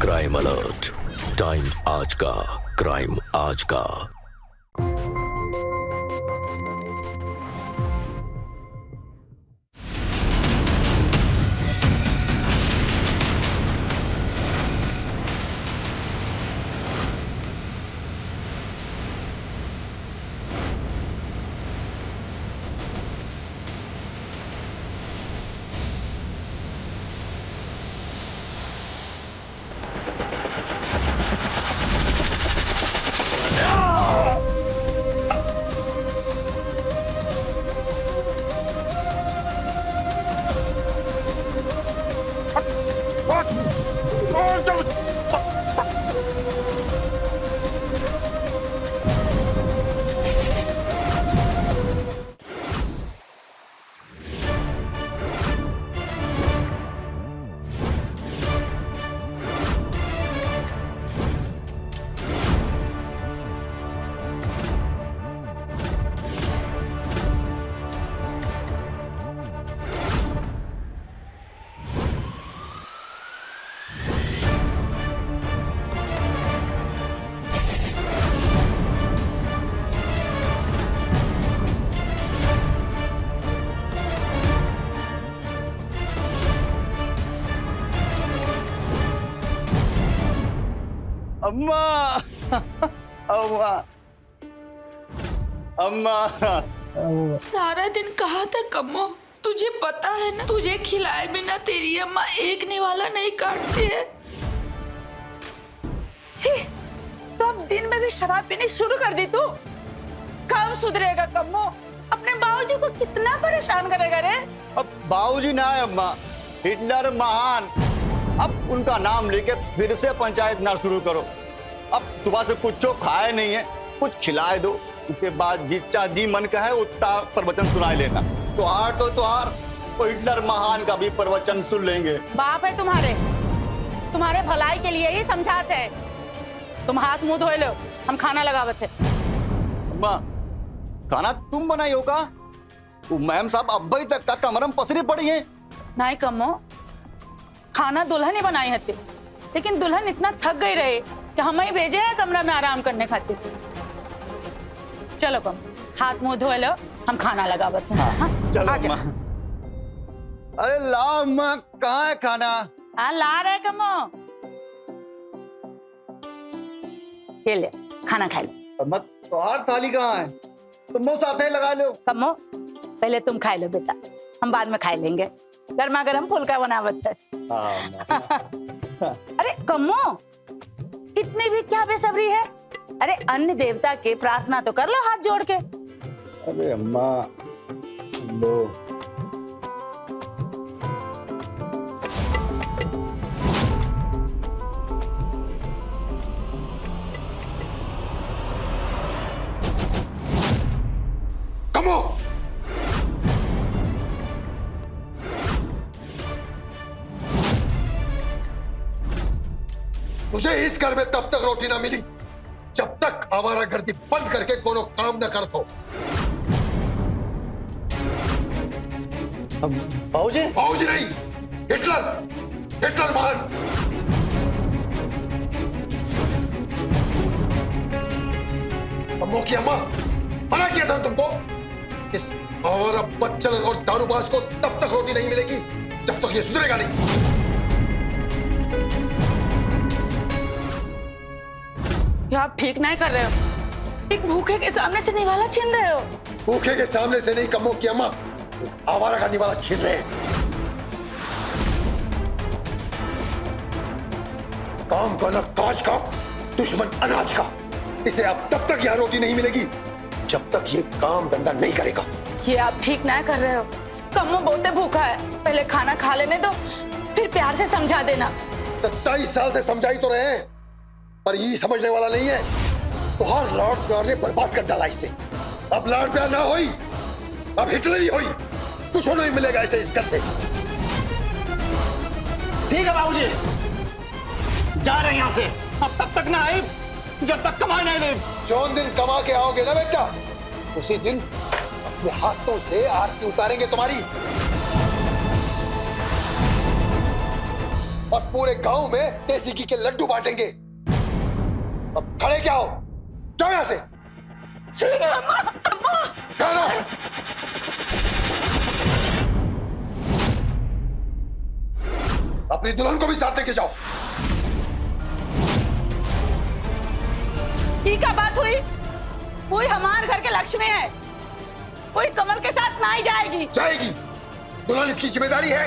Crime alert, time आज का, crime आज का। अम्मा अम्मा अम्मा सारा दिन कहा था कम्मो, तुझे पता है ना, तुझे खिलाए बिना तेरी अम्मा एक निवाला नहीं काटती है। छी, तो अब दिन में भी शराब पीनी शुरू कर दी तू। कब सुधरेगा कम्मो? अपने बाबूजी को कितना परेशान करेगा रे? अब बाबूजी ना है अम्मा, हिटलर महान। अब उनका नाम लेके फिर से पंचायत ना शुरू करो। अब सुबह से कुछ खाए नहीं है, कुछ खिलाए दो, उसके बाद जितना जी मन का है उतना प्रवचन सुनाई लेना। त्योहार तो हिटलर महान का भी प्रवचन सुन लेंगे। बाप है तुम्हारे भलाई के लिए ही समझाते हैं। तुम हाथ मुंह धोए लो, हम खाना लगावत है। अम्मा, खाना तुम बनाई होगा? मैम साहब अब तक का कमरम पसरी पड़ी है। नहीं कम्मो, खाना दुल्हन ही बनाई हती, लेकिन दुल्हन इतना थक गई रहे कि हम ही भेजे है कमरा में आराम करने खातिर। चलो कम, हाथ मुंह धोए लो, हम खाना लगावत हैं। हाँ, चलो अम्मा। अरे लाओ अम्मा, कहाँ है खाना? हाँ ला रहे कम्मो, ये ले खाना खा लो। अम्मा त्योहार थाली कहाँ है? तुम साथ ही लगा लो। कम्मो पहले तुम खाए लो बेटा, हम बाद में खाए लेंगे। गर्मा गर्म फुल्का बनावत है। अरे कम्मो, इतनी भी क्या बेसब्री है? अरे अन्न देवता के प्रार्थना तो कर लो हाथ जोड़ के। अरे अम्मा लो। कमो, मुझे इस घर में तब तक रोटी ना मिली जब तक आवारागर्दी बंद करके कोनो काम न कर दो। बाबूजी? बाबूजी नहीं, हिटलर महान। अम्मो की अम्मा, मना किया था तुमको, इस आवारा बच्चन और दारूबाज को तब तक रोटी नहीं मिलेगी जब तक ये सुधरेगा नहीं। आप ठीक नहीं कर रहे हो। एक भूखे के सामने से निवाला छीन रहे हो। भूखे के सामने से नहीं कम्मो की अम्मा, आवारा का निवाला छीन रहे हैं। काम का न काज का, दुश्मन अनाज का। इसे अब तब तक यहाँ रोटी नहीं मिलेगी जब तक ये काम धंधा नहीं करेगा। ये आप ठीक नहीं कर रहे हो। कम्मो बहुत भूखा है, पहले खाना खा लेने दो, फिर प्यार से समझा देना। 27 साल से समझाई तो रहे हैं, पर ये समझने वाला नहीं है। तो हर लाड प्यार ने बर्बाद कर डाला इसे। अब लाड प्यार ना होई, अब हिटलर ही होई। कुछ नहीं मिलेगा इसे इस घर से। ठीक है बाबूजी, जा रहे हैं यहाँ से। अब तब तक ना आए जब तक कमा नहीं ले। जौन दिन कमा के आओगे ना बेटा, उसी दिन अपने हाथों से आरती उतारेंगे तुम्हारी। और पूरे गांव में देसी घी के लड्डू बांटेंगे। अब खड़े क्या हो, जाओ यहां से। कहाँ? अपनी दुल्हन को भी साथ लेके जाओ। ये क्या बात हुई? कोई हमारे घर के लक्ष्मी है, कोई कमल के साथ नहीं जाएगी। जाएगी, दुल्हन इसकी जिम्मेदारी है,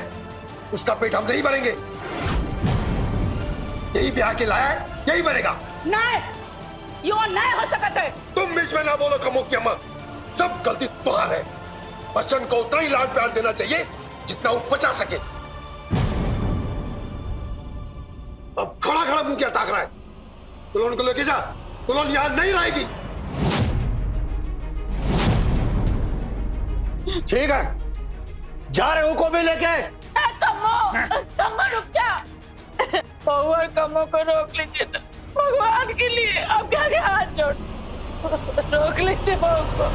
उसका पेट हम नहीं भरेंगे। यही ब्याह के लाया है, यही बनेगा। नहीं, यो नहीं हो सकता है। तुम बीच में ना बोलो कमो की अम्मा, सब गलती तुम्हारी है। बच्चन को उतना ही लाड प्यार देना चाहिए जितना वो बचा सके। अब खड़ा खड़ा मुंह क्या ताक रहा है? दुल्हन को लेके जा, दुल्हन यहां नहीं रहेगी। ठीक है, जा रहे हो को भी लेके। कम्मो रुक जा। बउआ कम्मो को रोक लीजिए ना, भगवान के लिए। अब क्या क्या हाथ जोड़, रोक लीजिए बहू को।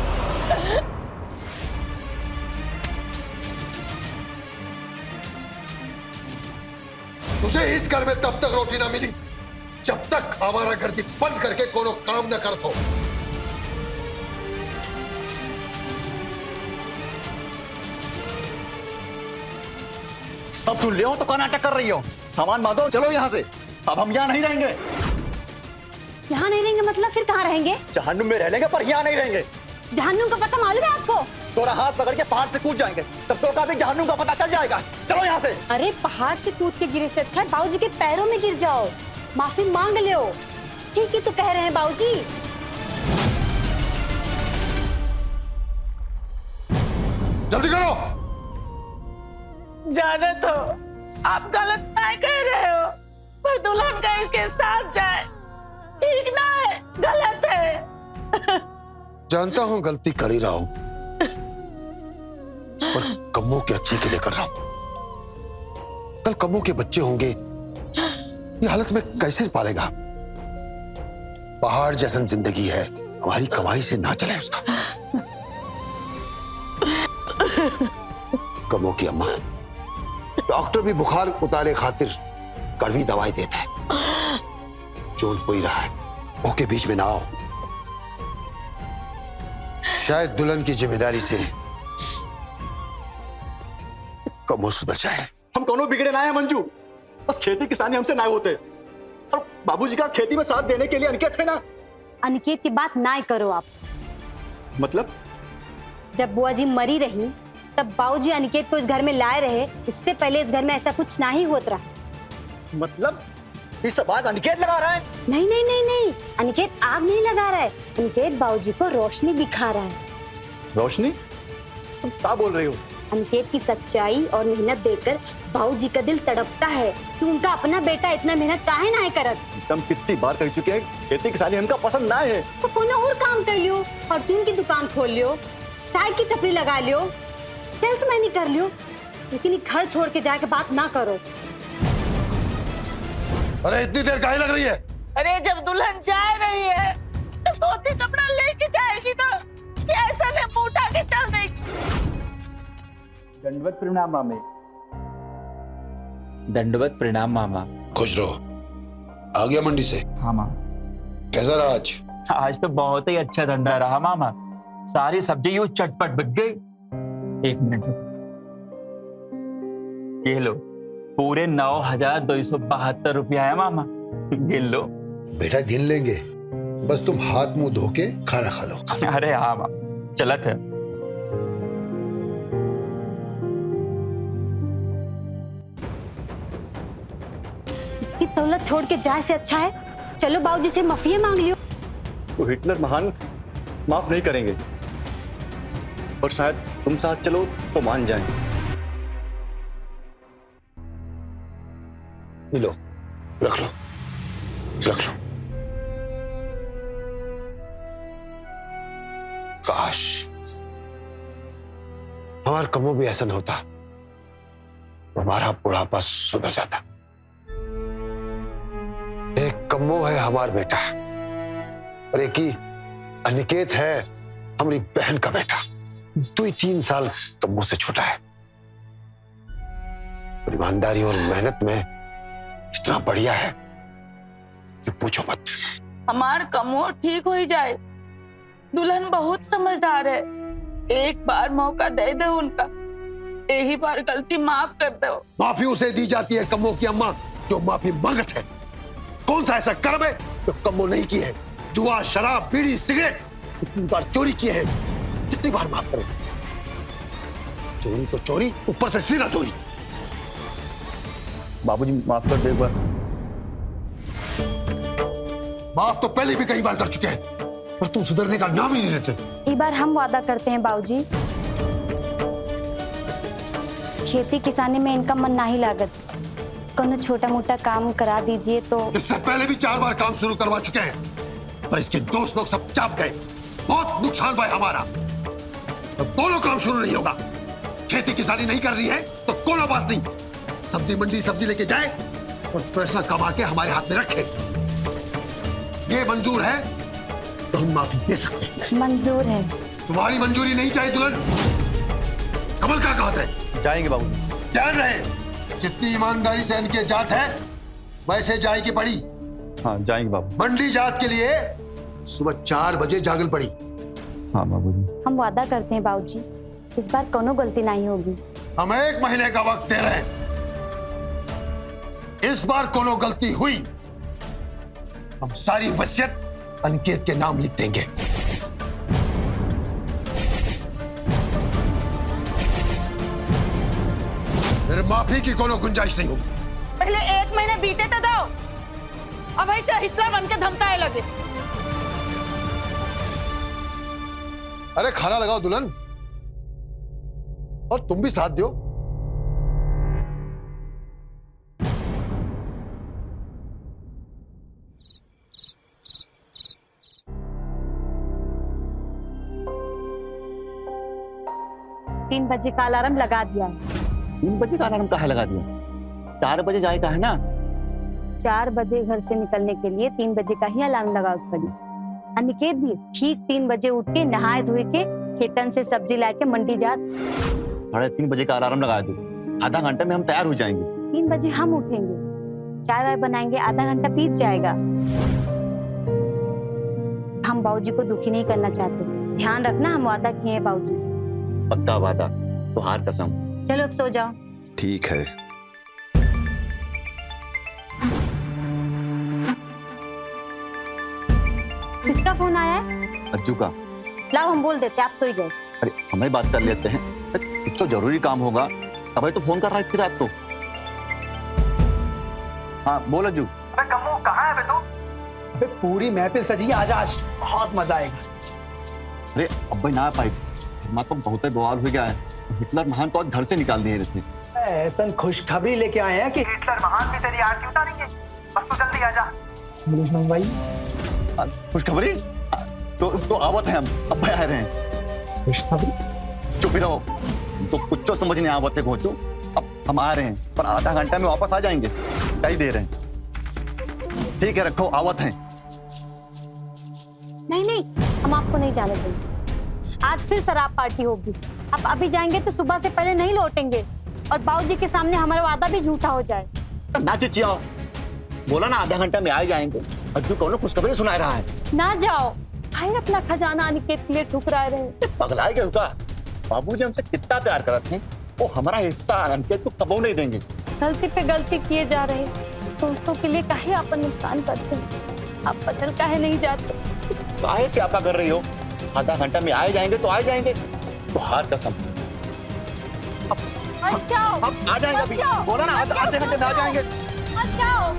तुझे इस घर में तब तक रोटी ना मिली जब तक हमारा घर की बंद करके कोनो काम न कर दो। सब सुन लियो तो क्या नाटक कर रही हो? सामान बांधो, चलो यहाँ से। अब हम यहाँ नहीं रहेंगे। यहाँ नहीं रहेंगे मतलब फिर कहाँ रहेंगे? जहन्नुम में रह लेंगे पर यहाँ नहीं रहेंगे। जहन्नुम का पता मालूम है आपको? तोरा हाथ पकड़ के पहाड़ से कूद जाएंगे, तब तो का भी जहन्नुम का पता चल जाएगा। चलो यहाँ से। अरे पहाड़ से कूद के गिरे से अच्छा है बाबूजी के पैरों में गिर जाओ, माफी मांग लो। ठीक ही तो कह रहे हैं बाबूजी। जल्दी करो। जाने तो आप गलत नहीं कह रहे हो, पर दुल्हन का इसके साथ जाए ठीक ना है, गलत है। जानता हूं गलती कर ही रहा हूं, पर कम्मो के अच्छे के लिए कर रहा हूं। कल कम्मो के बच्चे होंगे, ये हालत में कैसे पालेगा? पहाड़ जैसन जिंदगी है, हमारी कमाई से ना चले उसका। कम्मो की अम्मा, डॉक्टर भी बुखार उतारे खातिर कड़वी दवाई देता है। जोन हो ही रहा है, ओके बीच में ना आओ। शायद दुल्हन की जिम्मेदारी से कम्मो सुधर जाए। हम दोनों बिगड़े ना है मंजू, बस खेती किसानी हमसे ना होते। और बाबूजी का खेती में साथ देने के लिए अनिकेत है ना। अनिकेत की बात ना करो आप। मतलब जब बुआ जी मरी रही तब बाबूजी अनिकेत को इस घर में लाए रहे, इससे पहले इस घर में ऐसा कुछ ना ही होता रहा। मतलब इस बात अनिकेत लगा रहा है? नहीं नहीं नहीं नहीं, अनिकेत आग नहीं लगा रहा है, अनिकेत बाबूजी को रोशनी दिखा रहा है। रोशनी? तुम क्या बोल रही हो? अनिकेत की सच्चाई और मेहनत देखकर बाबूजी का दिल तड़पता है कि उनका अपना बेटा इतना मेहनत काहे ना करत। हम कितनी बार कह चुके हैं खेती किसानी हमका पसंद ना है। तो कोनो और काम कर लियो, फॉर्चून की दुकान खोल लियो, चाय की टपरी लगा लियो, सेल्समैन ही कर लियो, लेकिन घर छोड़ के जाके बात ना करो। अरे इतनी देर काहे लग रही है? अरे जब दुल्हन जा रही है तो धोती कपड़ा लेके जाएगी ना, कि ऐसा ने मुंह उठा के चल देगी। दंडवत प्रणाम मामे। दंडवत प्रणाम मामा। खुश रहो। आ गया मंडी से? हाँ मामा। कैसा रहा आज? आज तो बहुत ही अच्छा धंधा रहा मामा, सारी सब्जी यूं चटपट बिक गई। एक मिनट, ये लो, पूरे 9,272 रुपया है मामा, गिन लो। बेटा गिन लेंगे, बस तुम हाथ मुंह धो के खाना खा लो। अरे हाँ मामा, चलत है। इतनी दौलत छोड़ के जाए से अच्छा है चलो बाबूजी से माफी मांग लियो। तो हिटलर महान माफ नहीं करेंगे, और शायद तुम साथ चलो तो मान जाएं। लो, रख लो, रख लो। काश हमारा कमो भी ऐसा होता, हमारा बुढ़ापा सुधर जाता। एक कम्मो है हमारा बेटा, और एक ही अनिकेत है हमारी बहन का बेटा। 2-3 साल कम्मो से छोटा है। ईमानदारी और मेहनत में इतना बढ़िया है कि पूछो मत। हमार कमो ठीक हो ही जाए। दुल्हन बहुत समझदार है, एक बार मौका दे दो उनका, यही बार गलती माफ कर दो। माफी उसे दी जाती है कम्मो की अम्मा जो माफी मांगत है। कौन सा ऐसा कर्म है जो कम्मो नहीं की है? जुआ, शराब, बीड़ी, सिगरेट, कितनी बार चोरी किए हैं, कितनी बार माफ करें? चोरी तो चोरी, ऊपर से सीना चोरी। बाबूजी माफ कर दे एक बार। माफ तो पहले भी कई बार कर चुके हैं, पर तुम सुधरने का नाम ही नहीं लेते। एक बार हम वादा करते हैं बाबूजी, खेती किसानी में इनका मन नहीं लागत, कोनो छोटा मोटा काम करा दीजिए तो। इससे पहले भी 4 बार काम शुरू करवा चुके हैं, पर इसके दोस्त लोग सब चाप गए। बहुत नुकसान हुआ हमारा। अब दोनों काम शुरू नहीं होगा। खेती किसानी नहीं कर रही है तो कोनो बात नहीं, सब्जी मंडी सब्जी लेके जाए और पैसा कमा के हमारे हाथ में रखे। ये मंजूर है तो हम माफी दे सकते हैं। मंजूर है। तुम्हारी मंजूरी नहीं चाहिए दुल्हन। कमल का कहते है जाएंगे बाबूजी। ध्यान रहे, जितनी ईमानदारी से इनके जात है वैसे जाएगी पड़ी। हाँ जाएंगे बाबू। मंडी जात के लिए सुबह 4 बजे जागल पड़ी। हाँ बाबूजी। हम वादा करते हैं बाबूजी, इस बार कोनो गलती नहीं होगी। हम 1 महीने का वक्त दे रहे हैं। इस बार कोनो गलती हुई, हम सारी वसीयत अनिकेत के नाम लिख देंगे। मेरे माफी की कोनो गुंजाइश नहीं होगी। पहले 1 महीने बीते तो दो, अब ऐसे हिटलर बन के धमकाए लगे। अरे खाना लगाओ दुल्हन, और तुम भी साथ दो। तीन बजे का अलार्म लगा दिया है। 3 बजे का अलार्म कहाँ लगा दिया? 4 बजे जाएगा है ना? 4 बजे घर से निकलने के लिए 3 बजे का ही अलार्म लगा पड़ी। अनिकेत भी ठीक 3 बजे उठ के नहाए धोए के खेतन से सब्जी लाके मंडी जात। 3:30 बजे का अलार्म लगा दो, आधा घंटे में हम तैयार हो जाएंगे। 3 बजे हम उठेंगे, चाय वाय बनाएंगे, आधा घंटा बीत जाएगा। हम बाबूजी को दुखी नहीं करना चाहते, ध्यान रखना हम वादा किए हैं बाबूजी से। पक्का वादा, तो हार कसम। चलो अब सो जाओ। ठीक है। किसका फोन आया है? अज्जू का। लाओ हम बोल देते, आप सोई गए। अरे हमें बात कर लेते हैं, कुछ तो जरूरी काम होगा, तभी तो फोन कर रहा है इतनी रात को। हाँ बोल अज्जू। अबे कम्मू कहाँ है बे तू? अबे पूरी महफिल सजी है, आजा आज बहुत मजा आएगा। अरे अब भाई ना पाई, माँ तो बहुत बवाल हो गया है। हिटलर महान तो आज घर से निकाल दिए रहते। ऐसा खुशखबरी लेके आए हैं कि हिटलर महान भी तेरी आरती उतारेंगे। बस तू जल्दी आजा। दुश्मन भाई खुशखबरी? तो आवत है हम, अब भाई आ रहे हैं। खुशखबरी? चुप ही रहो, तो कुछ तो समझ नहीं आवत है घोचू। अब हम आ रहे हैं, पर आधा घंटा में वापस आ जाएंगे। क्या ही दे रहे हैं? ठीक है रखो, आवत हैं। नहीं नहीं, हम आपको नहीं जाने देंगे। आज फिर शराब पार्टी होगी। आप अभी जाएंगे तो सुबह से पहले नहीं लौटेंगे, और बाबूजी के सामने हमारा वादा भी झूठा हो जाए। ना चिचियाओ, बोला ना आधा घंटा में आ जाएंगे। अज्जू कौन खुशखबरी सुना रहा है? ना जाओ भाई, अपना खजाना अनिकेत के लिए ठुकरा रहे हैं। पगलाए गए का? बाबूजी हमसे कितना प्यार करते हैं, वो हमारा हिस्सा अनिकेत को कबो नहीं देंगे। गलती पे गलती किए जा रहे हैं, दोस्तों के लिए काहे आप नुकसान करते हैं? आप बदल काहे नहीं जाते? काहे से आपा कर रही हो? आधा घंटा में आए जाएंगे तो आ जाएंगे, तो हार कसम। मत जाओ, अब आ जाएंगे अभी, बोला ना आधे घंटे में आ जाएंगे। मत जाओ।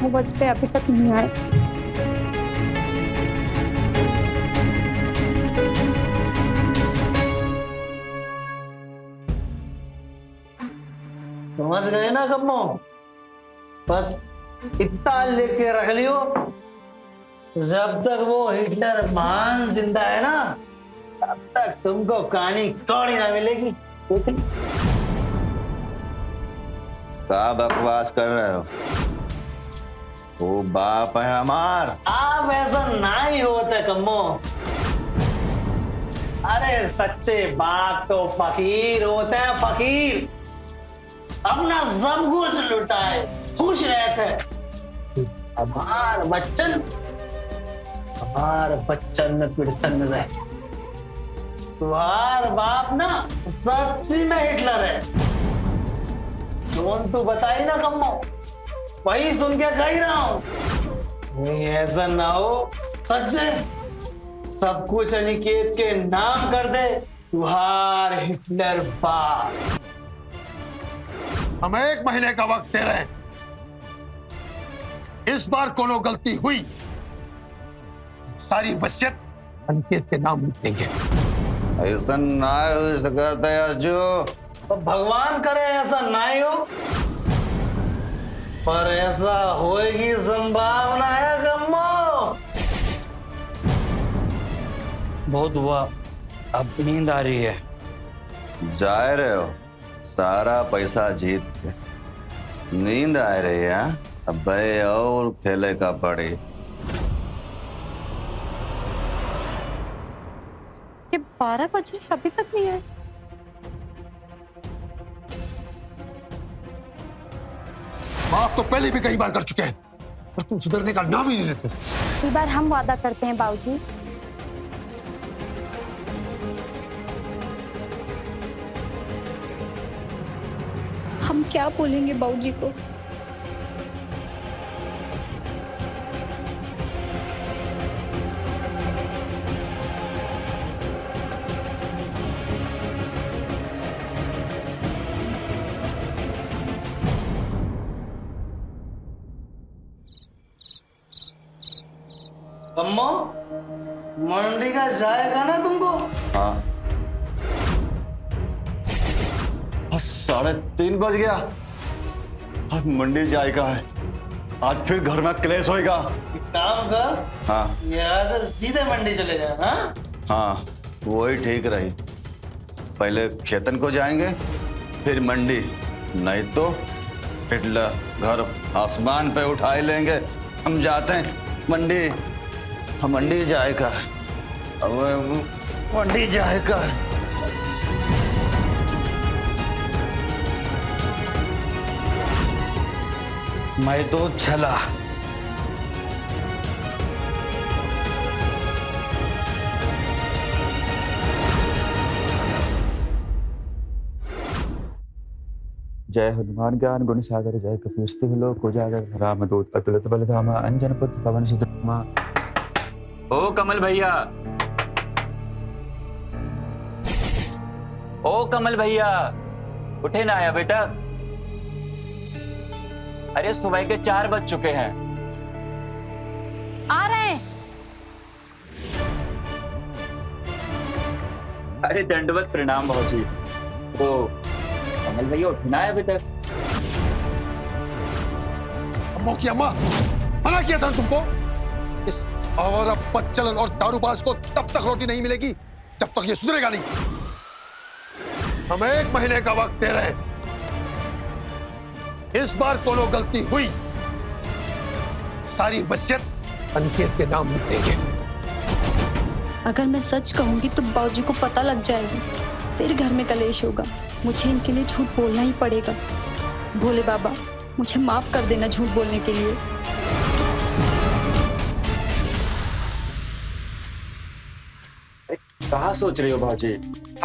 9 बज गए अभी तक नहीं आए। समझ गए ना कम्मो? बस इतना लेके रख लियो, जब तक वो हिटलर महान जिंदा है ना तब तक तुमको कहानी कौड़ी ना मिलेगी। क्या बकवास कर रहे हो? वो बाप है हमार। आप ऐसा ना ही होता कम्मो। अरे सच्चे बाप तो फकीर होते हैं, फकीर। अपना सब कुछ लुटाए खुश रहते। हमार बच्चन में प्रसन्न रहे। तुम्हार बाप ना सच्ची में हिटलर है। जोन तू बताई ना कम्मो, वही सुन के कह रहा हूं। नहीं ऐसा ना हो सच्चे सब कुछ अनिकेत के नाम कर दे तुम्हार हिटलर बाप। हम 1 महीने का वक्त दे रहे हैं। इस बार कोनो गलती हुई सारी वसीयत अनिकेत के नाम लिख देंगे। ऐसा ना हो सकता है जो तो भगवान करे ऐसा ना ही हो, पर ऐसा होएगी संभावना है कम्मो। बहुत हुआ, अब नींद आ रही है। जा रहे हो सारा पैसा जीत के, नींद आ रही है? अब भाई और खेले का पड़ी। ये 12 बजे अभी तक नहीं आए। आप तो पहले भी कई बार कर चुके हैं, पर तुम सुधरने का नाम ही नहीं लेते। इस बार हम वादा करते हैं बाबूजी, हम क्या बोलेंगे बाबूजी को? कम्मो मंडी का जाएगा ना तुमको? हाँ 3:30 बज गया। आज मंडी जाएगा है, आज फिर घर में क्लेश होएगा। एक काम कर, हाँ यहाँ से सीधे मंडी चले जा। हाँ हाँ वही ठीक रही। पहले खेतन को जाएंगे फिर मंडी, नहीं तो हिटलर घर आसमान पे उठाए लेंगे। हम जाते हैं मंडी, हम मंडी जाएगा। अब मंडी जाएगा। मैं तो चला। जय हनुमान ज्ञान गुण सागर, जय कपीश लोक उजागर, रामदूत अतुलित बलधामा, अंजन पुत्र पवन सुत नामा। ओ कमल भैया, ओ कमल भैया, उठे ना अभी तक? अरे सुबह के 4 बज चुके हैं। आ रहे हैं। अरे दंडवत प्रणाम भाजी। तो कमल भैया उठना है अभी तक? अम्मो की अम्मा, मना किया था तुमको। इस आवारा बदचलन और दारूबाज को तब तक रोटी नहीं मिलेगी जब तक ये सुधरेगा नहीं। हम 1 महीने का वक्त दे रहे हैं। इस बार कोनो गलती हुई सारी वसीयत अनिकेत के नाम लिख देंगे। अगर मैं सच कहूंगी तो बाबूजी को पता लग जाएगा, फिर घर में कलेश होगा। मुझे इनके लिए झूठ बोलना ही पड़ेगा। भोले बाबा मुझे माफ कर देना झूठ बोलने के लिए। कहाँ सोच रहे हो भाजी?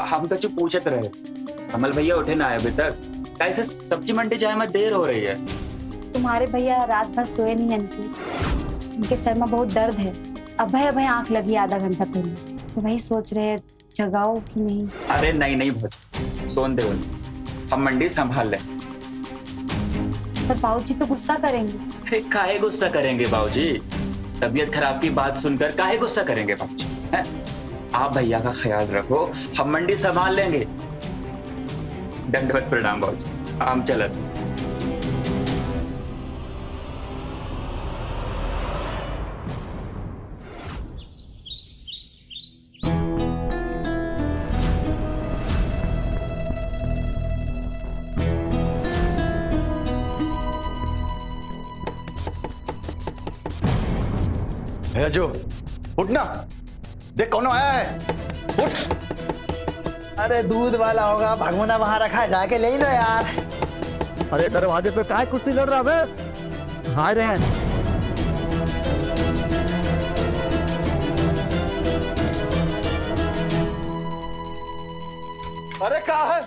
हम तो चुप पूछत रहे। कमल भैया उठे ना अभी तक? कैसे सब्जी मंडी जाए में देर हो रही है। तुम्हारे भैया रात भर सोए नहीं अंकी, उनके सर में बहुत दर्द है। अभय आंख लगी आधा घंटा पहले, तो वही सोच रहे जगाओ कि नहीं। अरे नहीं नहीं भाजी, सोन दे उन्हें, हम मंडी संभाल लें। पर बाबूजी तो गुस्सा करेंगे। अरे काहे गुस्सा करेंगे बाबूजी? तबीयत खराब की बात सुनकर काहे गुस्सा करेंगे बाबूजी? हैं? आप भैया का ख्याल रखो, हम मंडी संभाल लेंगे। दंडवत प्रणाम बाबूजी, आम चलत। है जो उठ ना, देख कौन आया है, उठ। अरे दूध वाला होगा, भगवाना वहां रखा है, जाके ले लो यार। अरे दरवाजे से काय कुश्ती लड़ रहा है? हाय रहे हैं। अरे कहा है?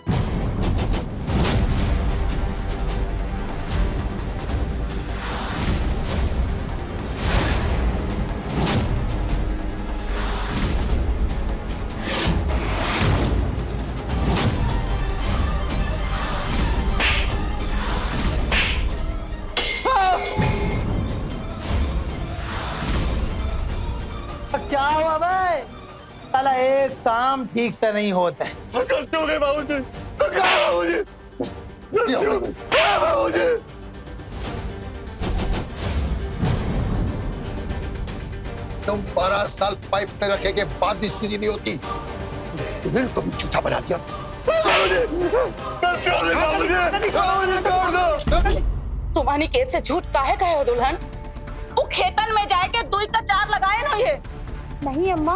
क्या हुआ भाई? साला एक काम ठीक से नहीं होता है। गलती हो गई बाबूजी, बाबूजी, बाबूजी। तुम 12 साल पाइप में रखे के बाद भी सीधी नहीं होती, तुम्हें तुम झूठा बना दिया। तुम अनिकेत से झूठ काहे कहे हो दुल्हन? वो खेतन में जाके दुई का चार लगाए ना ये। नहीं अम्मा,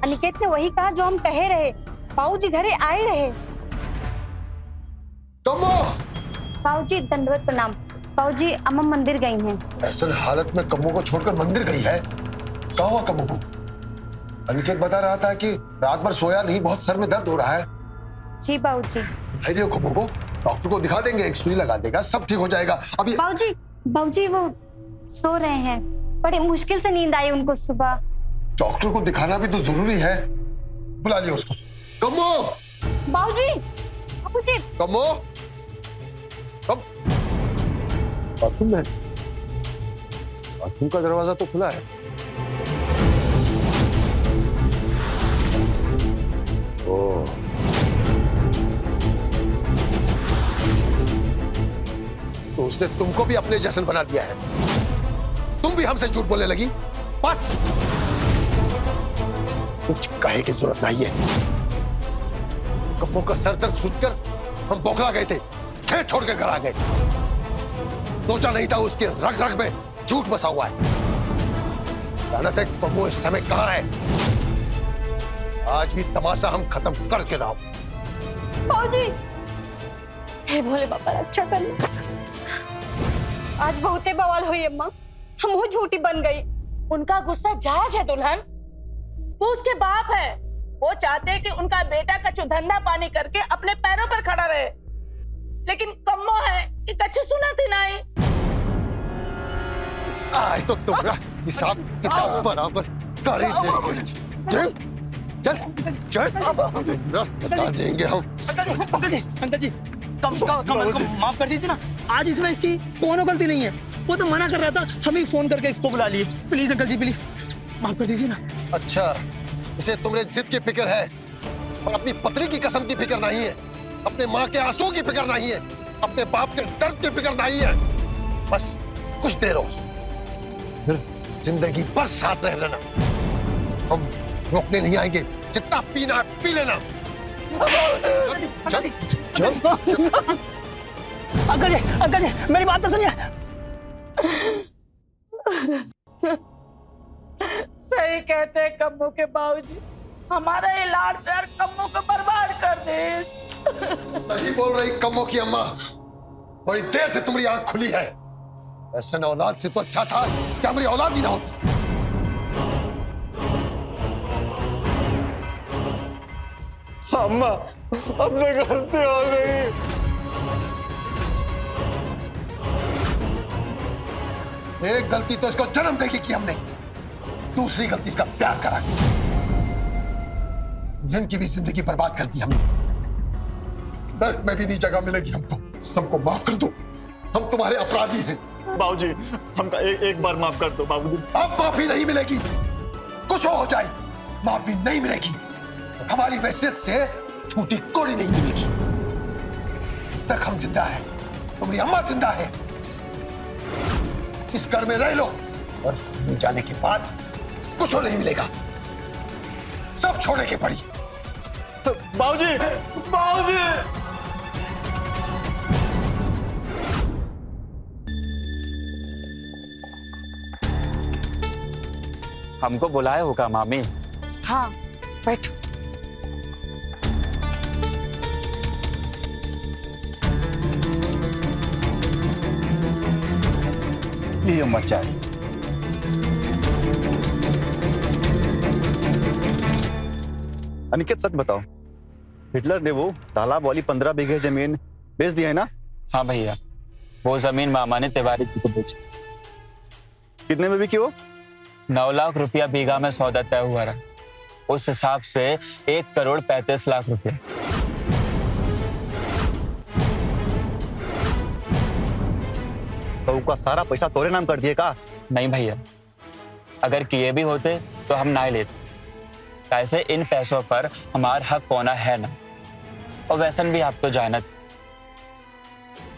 अनिकेत ने वही कहा जो हम कहे रहे। बाबूजी घरे आए रहे। कम्मो! बाबूजी दंडवत प्रणाम। बाबूजी अम्मा मंदिर गई हैं। ऐसे हालत में कम्मो को छोड़कर मंदिर गई है? क्या हुआ कम्मो को? अनिकेत बता रहा था कि रात भर सोया नहीं, बहुत सर में दर्द हो रहा है। जी बाबूजी। धैर्य कम्मो को, डॉक्टर को दिखा देंगे, एक सुई लगा देगा, सब ठीक हो जाएगा। अभी बाबूजी वो सो रहे हैं, बड़ी मुश्किल से नींद आई उनको सुबह। डॉक्टर को दिखाना भी तो जरूरी है, बुला लिया उसको। कम्मो! बाबूजी, बाबूजी। कम्मो! कम बाथरूम में, बाथरूम का दरवाजा तो खुला है। ओ तो उसने तुमको भी अपने जैसन बना दिया है, तुम भी हमसे झूठ बोलने लगी। बस कुछ कहे की जरूरत नहीं है। कब्बों का सर दर्द सूझकर हम बौखला गए थे, खेत छोड़ के घर आ गए। सोचा नहीं था उसके रग रग में झूठ बसा हुआ है। जानत है कब्बो इस समय कहां है? आज ही तमाशा हम खत्म करके रहो। बाबूजी, हे भोले बाबा रक्षा करना। आज बहुते बवाल हुई अम्मा, हम वो झूठी बन गई। उनका गुस्सा जायज है दुल्हन, वो उसके बाप है। वो चाहते हैं कि उनका बेटा कछु धंधा पानी करके अपने पैरों पर खड़ा रहे, लेकिन कम्मो है कि कछु सुनती नहीं। आज तो तुम्हारा हिसाब किताब बराबर कर ही देंगे। चल चल चल, बता देंगे हम। अंकल जी कमल को माफ कर दीजिए ना। आज इसमें इसकी कोनो गलती नहीं है, वो तो मना कर रहा था, हम ही फोन करके इसको बुला लिए। प्लीज अंकल जी प्लीज माफ कर दीजिए ना। अच्छा, इसे तुम्हारे जिद की फिक्र है और अपनी पत्नी की कसम की फिक्र नहीं है, अपने माँ के आंसुओं की फिक्र नहीं है, अपने बाप के दर्द की फिक्र नहीं है। बस कुछ देर हो, फिर जिंदगी भर साथ रह लेना। हम रोकने नहीं आएंगे, जितना पीना है पी लेना। चल, अंकल जी मेरी बात तो सुनिए। सही कहते हैं कम्मो के बाबूजी, हमारा ये लाड़ प्यार कम्मो को बर्बाद कर दे। सही बोल रही कम्मो की अम्मा, बड़ी देर से तुम्हारी आंख खुली है। ऐसे न औलाद से तो अच्छा था कि हमारी औलाद ही ना होती। अम्मा, अपने गलती हो गई। एक गलती तो इसको जन्म देगी की हमने, दूसरी गलती इसका प्यार करा के जिनकी भी जिंदगी बर्बाद कर दी हमने। नर्क में भी नहीं जगह मिलेगी हमको। हमको माफ कर दो, हम तुम्हारे अपराधी हैं। बाबूजी हमका एक बार माफ कर दो बाबूजी। अब माफी नहीं मिलेगी, कुछ हो जाए माफी नहीं मिलेगी। हमारी वैसियत से छूटी कोड़ी नहीं मिलेगी। तक हम जिंदा हैं, तुम्हारी अम्मा जिंदा है, इस घर में रह लो और जाने के बाद कुछ नहीं मिलेगा, सब छोड़ने के पड़ी। बाबूजी बाबूजी हमको बुलाया होगा मामी। हाँ बैठो। ये अम्मा चाय। अनिकेत सच बताओ, हिटलर ने वो तालाब वाली 15 बीघे जमीन बेच दी है ना? हाँ भैया, वो जमीन मामा ने तिवारी जी को बेची। कितने में बिकी वो? 9 लाख रुपया बीघा में सौदा तय हुआ रहा। उस हिसाब से 1,35,00,000 रुपया। तो उसका सारा पैसा तोरे नाम कर दिए का? नहीं भैया, अगर किए भी होते तो हम ना ही लेते। कैसे इन पैसों पर हमारा हक होना है ना। और वैसन भी आप तो जानत,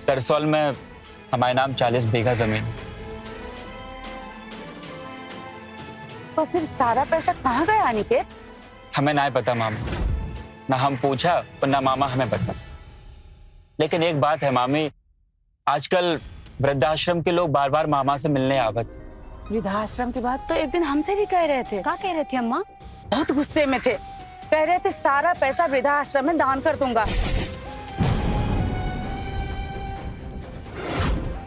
सरसौल में हमारे नाम 40 बीघा जमीन। तो फिर सारा पैसा कहाँ गया अनिकेत? हमें ना पता मामी, ना हम पूछा और ना मामा हमें पता। लेकिन एक बात है मामी, आजकल वृद्धाश्रम के लोग बार बार मामा से मिलने आवत। वृद्धाश्रम की बात तो एक दिन हमसे भी कह रहे थे। क्या कह रहे थे अम्मा? बहुत गुस्से में थे, कह रहे थे सारा पैसा वृद्धाश्रम में दान कर दूंगा।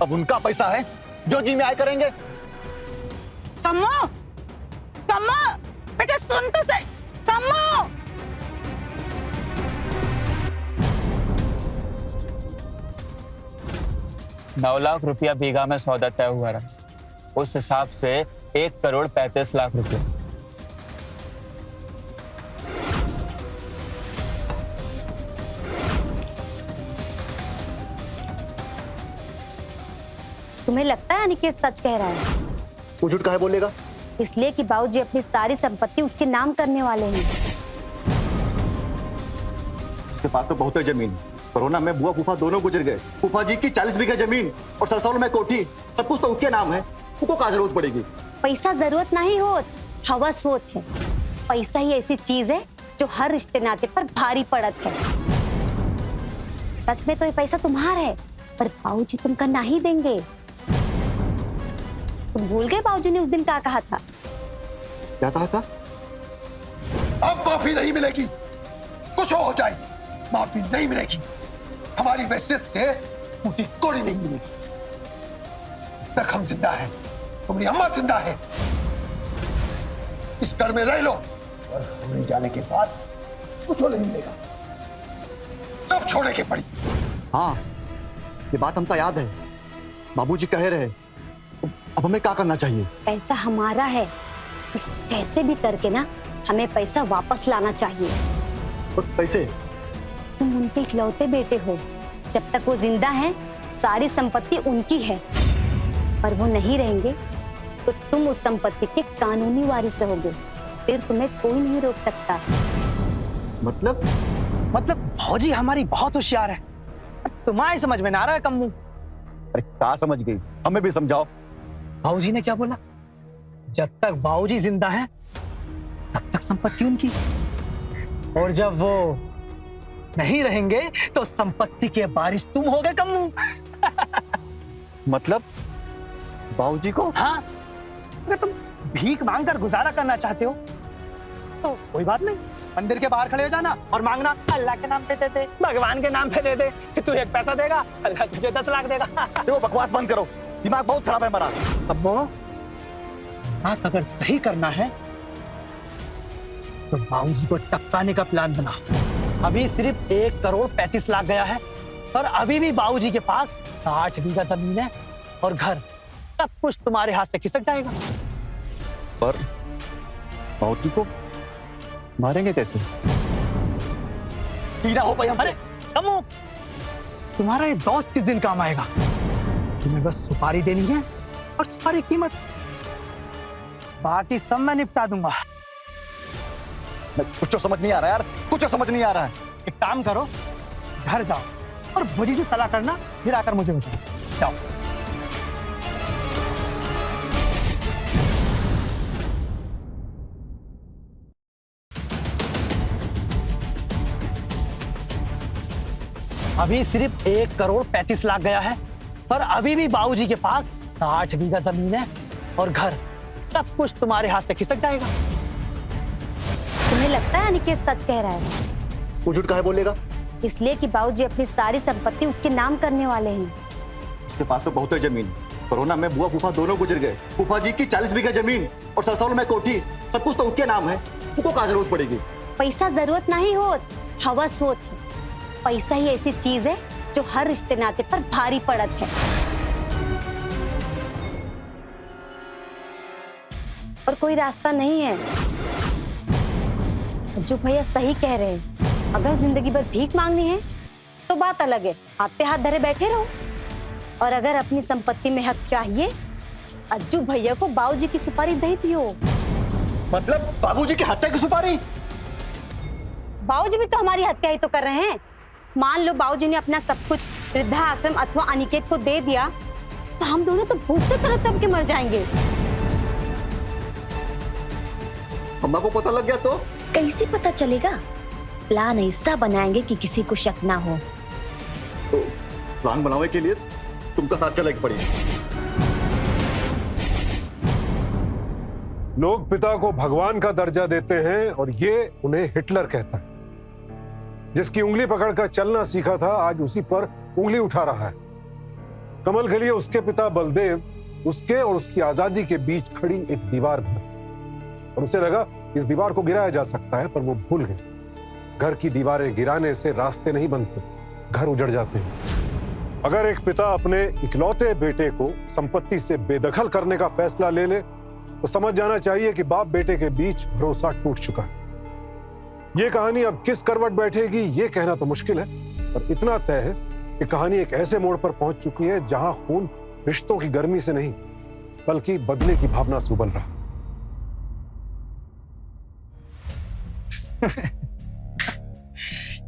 अब उनका पैसा है, जो जी में आए करेंगे। कम्मो, कम्मो, बेटा सुन तो सही। कम्मो, 9 लाख रुपया बीघा में सौदा तय हुआ रहा। उस हिसाब से 1,35,00,000 रुपया। तुम्हें लगता है अनिकेत सच कह रहा है? वो झूठ काहे बोलेगा? इसलिए कि बाबूजी अपनी सारी संपत्ति उसके नाम करने वाले हैं। उसके पास तो बहुत है जमीन। कोरोना में बुआ फूफा दोनों गुजर गए। फूफा जी की 40 बीघा जमीन और सरसौल में कोठी, सब कुछ तो उसके नाम है। उनको क्या जरूरत पड़ेगी? पैसा जरूरत नहीं होत, हवस होत है। पैसा ही ऐसी चीज है जो हर रिश्ते नाते पर भारी पड़त है। सच में तो ये पैसा तुम्हारा है, पर बाबूजी तुमका नहीं देंगे। तुम भूल गए बाबूजी ने उस दिन क्या कहा था? क्या कहा था? अब माफी नहीं मिलेगी, कुछ हो जाए माफी नहीं मिलेगी। हमारी वैसियत से टूटी कोड़ी नहीं मिलेगी। तक हम जिंदा हैं, तुम्हारी अम्मा जिंदा है, इस घर में रह लो और हमें जाने के बाद कुछ नहीं मिलेगा, सब छोड़ने के पड़ी। हाँ, ये बात हमको याद है। बाबूजी कह रहे, अब हमें क्या करना चाहिए? पैसा हमारा है, कैसे भी करके ना हमें पैसा वापस लाना चाहिए। और पैसे? तुम उनके इकलौते बेटे हो। जब तक वो जिंदा हैं, सारी संपत्ति उनकी है। पर वो नहीं रहेंगे तो तुम उस संपत्ति के कानूनी वारिस रहोगे। फिर तुम्हें कोई नहीं रोक सकता। मतलब भौजी हमारी बहुत होशियार है, तुम्हारी समझ में ना आ रहा है कम्मू। अरे क्या समझ गई, हमें भी समझाओ। भाऊजी ने क्या बोला? जब तक भाऊजी जिंदा हैं तब तक संपत्ति उनकी, और जब वो नहीं रहेंगे तो संपत्ति के वारिस तुम होगे कम्मू। मतलब बाबूजी को? हाँ, अगर तुम भीख मांगकर गुजारा करना चाहते हो तो कोई बात नहीं, मंदिर के बाहर खड़े हो जाना और मांगना, अल्लाह के नाम पे दे दे, भगवान के नाम पे दे दे। तू 1 पैसा देगा, अल्लाह तुझे 10 लाख देगा। देखो बकवास बंद करो, दिमाग बहुत खराब है हमारा। अब्बो, बात अगर सही करना है तो बाबूजी को टपकाने का प्लान बनाओ। अभी सिर्फ 1,35,00,000 गया है और अभी भी बाबूजी के पास 60 बीघा जमीन है और घर, सब कुछ तुम्हारे हाथ से खिसक जाएगा। पर बाबूजी को मारेंगे कैसे? टीना हो पाई हम। अरे कमो, तुम्हारा ये दोस्त किस दिन काम आएगा? तुम्हें बस सुपारी देनी है और सुपारी कीमत, बाकी सब मैं निपटा दूंगा। कुछ तो समझ नहीं आ रहा यार, कुछ तो समझ नहीं आ रहा है। एक काम करो, घर जाओ और भोजी से सलाह करना, फिर आकर मुझे बताओ। जाओ। अभी सिर्फ 1,35,00,000 गया है, पर अभी भी बाबूजी के पास 60 बीघा जमीन है और घर, सब कुछ तुम्हारे हाथ से खिसक जाएगा। तुम्हें लगता है अनिकेत सच कह रहा है? वो झूठ काहे बोलेगा? इसलिए कि बाबूजी अपनी सारी संपत्ति उसके नाम करने वाले हैं। उसके पास तो बहुत है जमीन। कोरोना में बुआ फूफा दोनों गुजर गए। फूफा जी की 40 बीघा जमीन और सरसौल में कोठी, सब कुछ तो उसके नाम है। उनको क्या जरूरत पड़ेगी? पैसा जरूरत नहीं होत, हवस होत है। पैसा ही ऐसी चीज है जो हर रिश्ते नाते पर भारी पड़त है। और कोई रास्ता नहीं है। जो भैया सही कह रहे हैं, अगर जिंदगी भर भीख मांगनी है तो बात अलग है, हाथ पे हाथ धरे बैठे रहो। और अगर अपनी संपत्ति में हक चाहिए, अज्जू भैया को बाबूजी की सुपारी दे दियो। मतलब बाबूजी की हत्या की सुपारी? बाबूजी भी तो हमारी हत्या ही तो कर रहे हैं। मान लो बाबूजी ने अपना सब कुछ वृद्धा आश्रम अथवा अनिकेत को दे दिया, तो हम दोनों तो भूख से तरह तब के मर जाएंगे। अम्मा को पता लग गया तो? कैसे पता चलेगा? प्लान ऐसा बनाएंगे कि किसी को शक ना हो। तो प्लान बनाने के लिए तुमका साथ चलना पड़ेगा। लोग पिता को भगवान का दर्जा देते हैं और ये उन्हें हिटलर कहता है। जिसकी उंगली पकड़कर चलना सीखा था, आज उसी पर उंगली उठा रहा है। कमल के लिए उसके पिता बलदेव उसके और उसकी आजादी के बीच खड़ी एक दीवार बनी और उसे लगा इस दीवार को गिराया जा सकता है, पर वो भूल गए। घर की दीवारें गिराने से रास्ते नहीं बनते, घर उजड़ जाते हैं। अगर एक पिता अपने इकलौते बेटे को संपत्ति से बेदखल करने का फैसला ले ले, तो समझ जाना चाहिए कि बाप बेटे के बीच भरोसा टूट चुका है। ये कहानी अब किस करवट बैठेगी ये कहना तो मुश्किल है, पर इतना तय है कि कहानी एक ऐसे मोड़ पर पहुंच चुकी है जहां खून रिश्तों की गर्मी से नहीं बल्कि बदले की भावना से उबल रहा।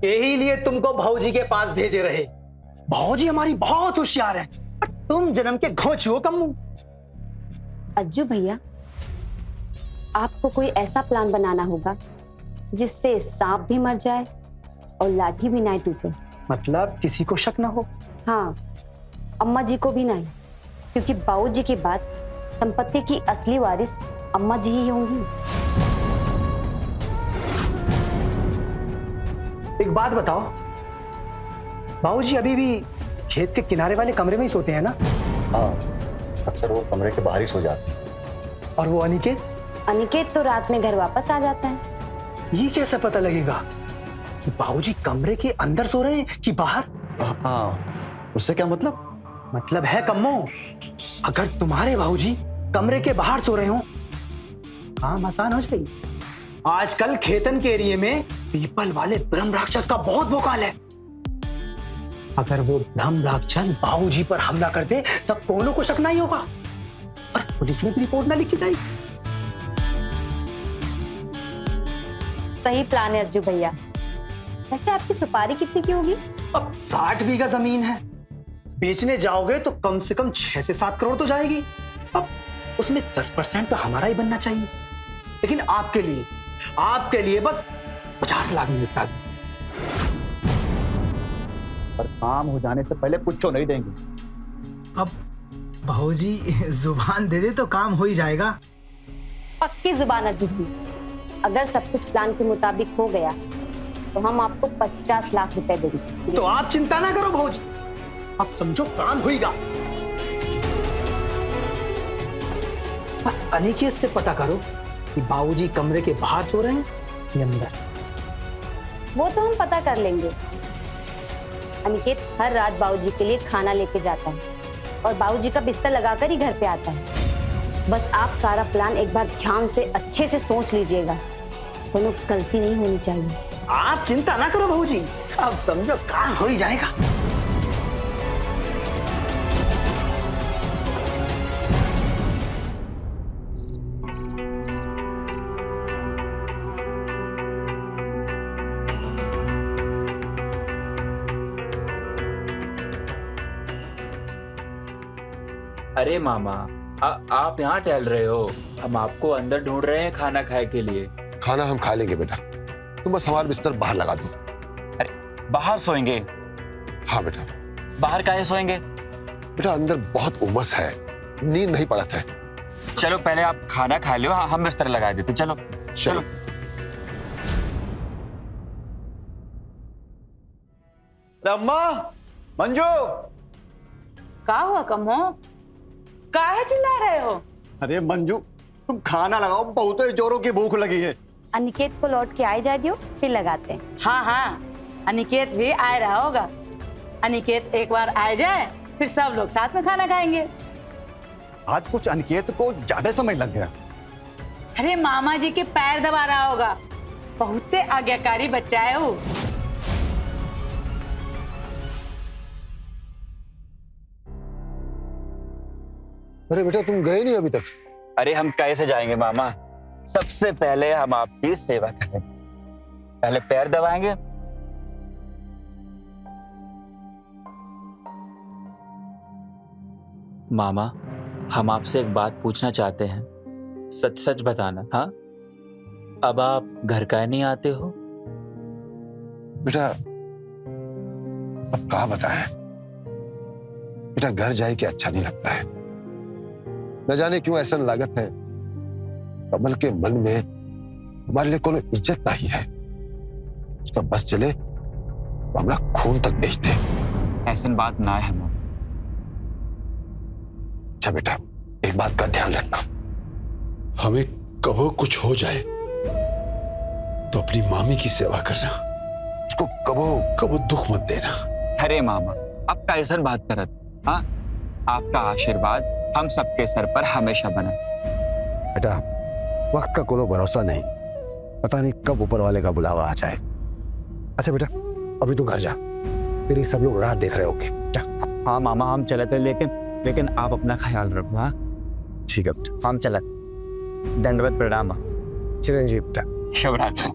यही लिए तुमको भाऊजी के पास भेजे रहे। भाऊजी हमारी बहुत होशियार है, पर तुम जन्म के घोंच हो कम्मू। अज्जू भैया, आपको कोई ऐसा प्लान बनाना होगा जिससे सांप भी मर जाए और लाठी भी ना टूटे। मतलब किसी को शक ना हो? हाँ, अम्मा जी को भी नहीं, क्योंकि बाबूजी के बाद संपत्ति की असली वारिस अम्मा जी ही होंगी। एक बात बताओ, बाबूजी अभी भी खेत के किनारे वाले कमरे में ही सोते हैं ना? हाँ, अक्सर वो कमरे के बाहर ही सो जाते हैं। और वो अनिकेत? अनिकेत तो रात में घर वापस आ जाता है। ये कैसे पता लगेगा कि बाबूजी कमरे के अंदर सो रहे हैं कि बाहर? हाँ, उससे क्या मतलब? मतलब है कम्मो, अगर तुम्हारे बाबूजी कमरे के बाहर सो रहे हो, काम आसान हो जाएगी। आजकल खेतन के एरिया में पीपल वाले ब्रह्म राक्षस का बहुत भोकाल है। अगर वो ब्रह्म राक्षस बाबूजी पर हमला कर दे, तब कोनो को शक नहीं होगा और पुलिस में भी रिपोर्ट ना लिखी जाएगी। सही प्लान है अज्जू भैया। वैसे आपकी सुपारी कितनी की होगी? अब 60 बीघा जमीन है, बेचने जाओगे तो कम से कम 6 से 7 करोड़ तो जाएगी। अब उसमें 10% तो हमारा ही बनना चाहिए। लेकिन आपके लिए बस 50 लाख में निपटा दूं। पर काम हो जाने से पहले कुछ तो नहीं देंगे। अब भाऊजी जुबान दे दे तो काम हो ही जाएगा। पक्की जुबान अज्जू भैया। अगर सब कुछ प्लान के मुताबिक हो गया तो हम आपको 50 लाख रुपए देंगे। तो आप चिंता ना करो भाऊजी, आप समझो काम होगा। बस अनिकेत से पता करो कि बाबूजी कमरे के बाहर सो रहे हैं या अंदर। वो तो हम पता कर लेंगे। अनिकेत हर रात बाबूजी के लिए खाना लेके जाता है और बाबूजी का बिस्तर लगाकर ही घर पे आता है। बस आप सारा प्लान एक बार ध्यान से अच्छे से सोच लीजिएगा, कोनो गलती नहीं होनी चाहिए। आप चिंता ना करो भाऊजी, आप समझो काम हो ही जाएगा। अरे मामा, आप यहाँ टहल रहे हो, हम आपको अंदर ढूंढ रहे हैं खाना खाए के लिए। खाना हम खा लेंगे बेटा, तुम बस हमारा बिस्तर बाहर लगा दो। अरे बाहर सोएंगे? हाँ बेटा। बाहर काहे सोएंगे? बेटा अंदर बहुत उमस है, नींद नहीं पड़ा था। चलो पहले आप खाना खा लो, हम बिस्तर लगा देते। चलो चलो। अम्मा, मंजू, का हुआ कमो? काहे चिल्ला रहे हो? अरे मंजू, तुम खाना लगाओ, बहुत जोरों की भूख लगी है। अनिकेत को लौट के आए जा दियो, फिर लगाते हैं। हाँ हाँ, अनिकेत भी आ रहा होगा। अनिकेत एक बार आ जाए, फिर सब लोग साथ में खाना खाएंगे। आज कुछ अनिकेत को ज्यादा समय लग गया। अरे मामा जी के पैर दबा रहा होगा, बहुत आज्ञाकारी बच्चा है वो। अरे बेटा तुम गए नहीं अभी तक? अरे हम कैसे जाएंगे मामा, सबसे पहले हम आपकी सेवा करेंगे, पहले पैर दबाएंगे। मामा, हम आपसे एक बात पूछना चाहते हैं, सच सच बताना। हाँ, अब आप घर का नहीं आते हो? बेटा अब कहा बताएं, बेटा घर जाए के अच्छा नहीं लगता है। न जाने क्यों ऐसा लागत है कमल के मन में हमारे लिए कोई इज्जत नहीं है। उसका बस चले तो हमारा खून तक बेच दे। ऐसा बात ना है मामा। अच्छा बेटा, एक बात का ध्यान रखना, हमें कभी कुछ हो जाए तो अपनी मामी की सेवा करना, उसको कबो दुख मत देना। अरे मामा, आप कैसन बात करत? हाँ, आपका आशीर्वाद हम सबके सर पर हमेशा बना। बेटा वक्त का कोई भरोसा नहीं, पता नहीं कब ऊपर वाले का बुलावा आ जाए। अच्छा बेटा अभी तू घर जा, तेरी सब लोग रात देख रहे होंगे। जा। हाँ मामा, हम चले थे, लेकिन आप अपना ख्याल रखो। हाँ ठीक है बेटा, हम चलत। दंडवत प्रणाम। चिरंजीव बेटा। शुभ रात्रि।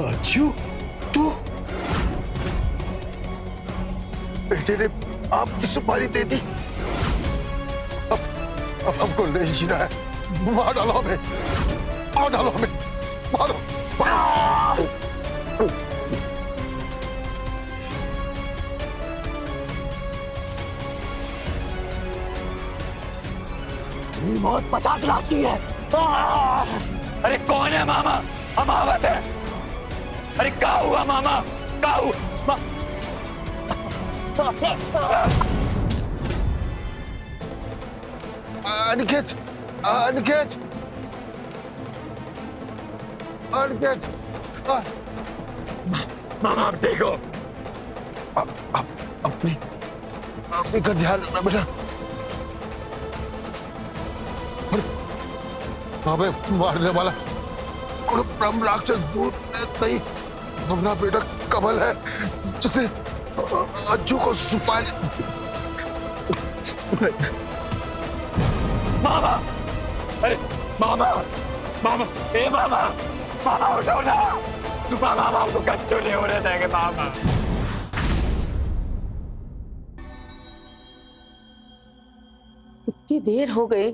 अच्छू तू? बेटे ने आपकी सुपारी दे दी, अब हमको नहीं जीना है। मार डालो हमें, मार डालो हमें, मारो। मौत 50 लाख की है। अरे कौन है मामा? हम आवत है। अरे क्या हुआ मामा? क्या हुआ? अनिकेत, अनिकेत, अनिकेत। मामा आप देखो, अपनी का ध्यान रखना बेटा। वहां पे मारने वाला और ब्रह्म राक्षस दूर नहीं, हमारा बेटा कमल है जिसे अज्जू को सुपारी। मामा, अरे मामा, मामा, ए मामा, मामा उठो ना, मामा आपको कच्चू नहीं होने देंगे मामा। इतनी देर हो गई,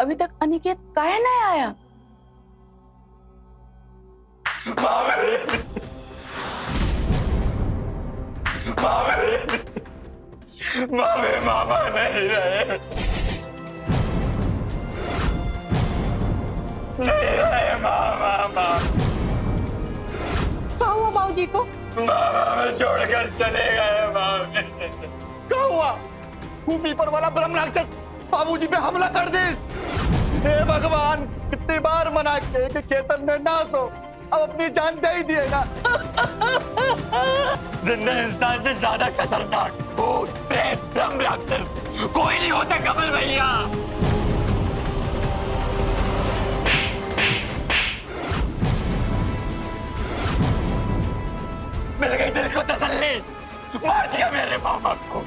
अभी तक अनिकेत काहे नहीं आया? मामे मामा नहीं रहे, नहीं रहे मामा। क्या हुआ बाबूजी को? मामा में छोड़कर चले गए मामे। क्या हुआ? ऊपर वाला ब्रह्म राक्षस बाबूजी पे हमला कर दे। हे भगवान, कितनी बार मना किए कि केतन में नाश हो, अब अपनी जान दे ही दिए ना। जिंदा इंसान से ज्यादा खतरनाक भूत, प्रेत, ब्रह्म राक्षस कोई नहीं होता कमल भैया। मिल गई दिल को तसल्ली, मार दिया मेरे मामा को।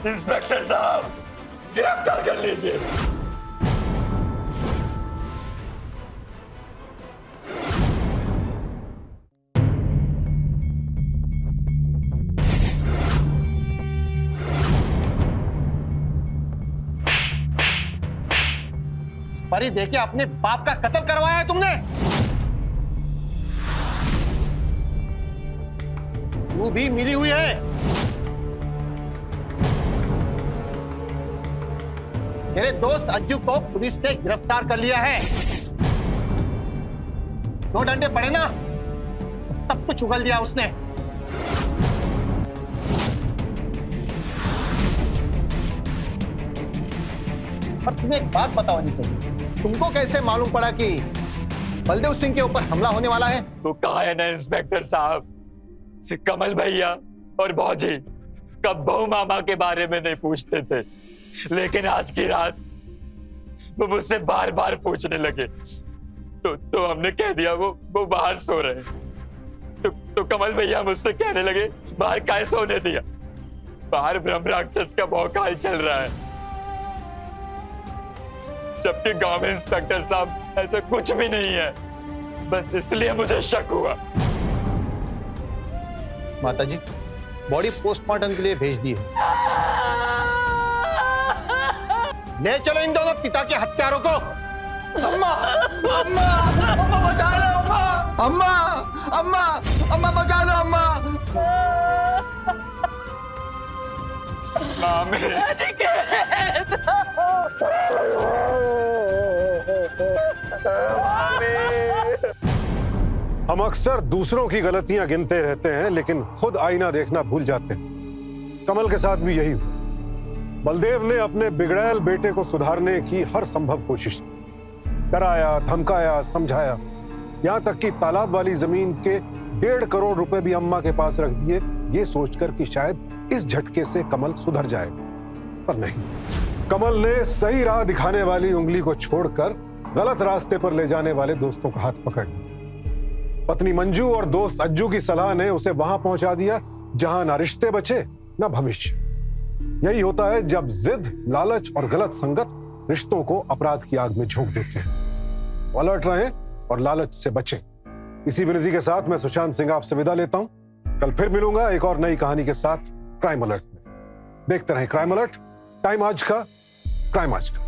इंस्पेक्टर साहब, गिरफ्तार कर लीजिए। परी देके अपने बाप का कत्ल करवाया है तुमने। तू भी मिली हुई है। मेरे दोस्त अज्जू को पुलिस ने गिरफ्तार कर लिया है। 2 डंडे पड़े ना, सब कुछ उगल दिया उसने। और तुम्हें एक बात बताओ नहीं, तुमको कैसे मालूम पड़ा कि बलदेव सिंह के ऊपर हमला होने वाला है? तो कहा है ना इंस्पेक्टर साहब, कमल भैया और भौजी कब बहू मामा के बारे में नहीं पूछते थे, लेकिन आज की रात वो मुझसे बार बार पूछने लगे। तो हमने कह दिया वो बाहर सो रहे हैं। तो कमल भैया मुझसे कहने लगे बाहर काहे सोने दिया, बाहर ब्रह्म राक्षस का भौकाल चल रहा है। जबकि गांव में इंस्पेक्टर साहब ऐसा कुछ भी नहीं है, बस इसलिए मुझे शक हुआ। माताजी, बॉडी पोस्टमार्टम के लिए भेज दी है। ले चलो इन दोनों पिता के हत्यारों को। अम्मा, अम्मा, अम्मा बचा लो अम्मा, अम्मा, अम्मा, अम्मा बचा लो अम्मा। मामे, हम अक्सर दूसरों की गलतियां गिनते रहते हैं, लेकिन खुद आईना देखना भूल जाते हैं। कमल के साथ भी यही हुआ। बलदेव ने अपने बिगड़ैल बेटे को सुधारने की हर संभव कोशिश की, डराया, धमकाया, समझाया, यहां तक कि तालाब वाली जमीन के 1.5 करोड़ रुपए भी अम्मा के पास रख दिए, ये सोचकर कि शायद इस झटके से कमल सुधर जाएगा। पर नहीं, कमल ने सही राह दिखाने वाली उंगली को छोड़कर गलत रास्ते पर ले जाने वाले दोस्तों का हाथ पकड़ लिया। पत्नी मंजू और दोस्त अज्जू की सलाह ने उसे वहां पहुंचा दिया जहां ना रिश्ते बचे ना भविष्य। यही होता है जब जिद, लालच और गलत संगत रिश्तों को अपराध की आग में झोंक देते हैं। अलर्ट रहें और लालच से बचें। इसी विनती के साथ मैं सुशांत सिंह आपसे विदा लेता हूं। कल फिर मिलूंगा एक और नई कहानी के साथ क्राइम अलर्ट में। देखते रहें क्राइम अलर्ट, टाइम आज का, क्राइम आज का।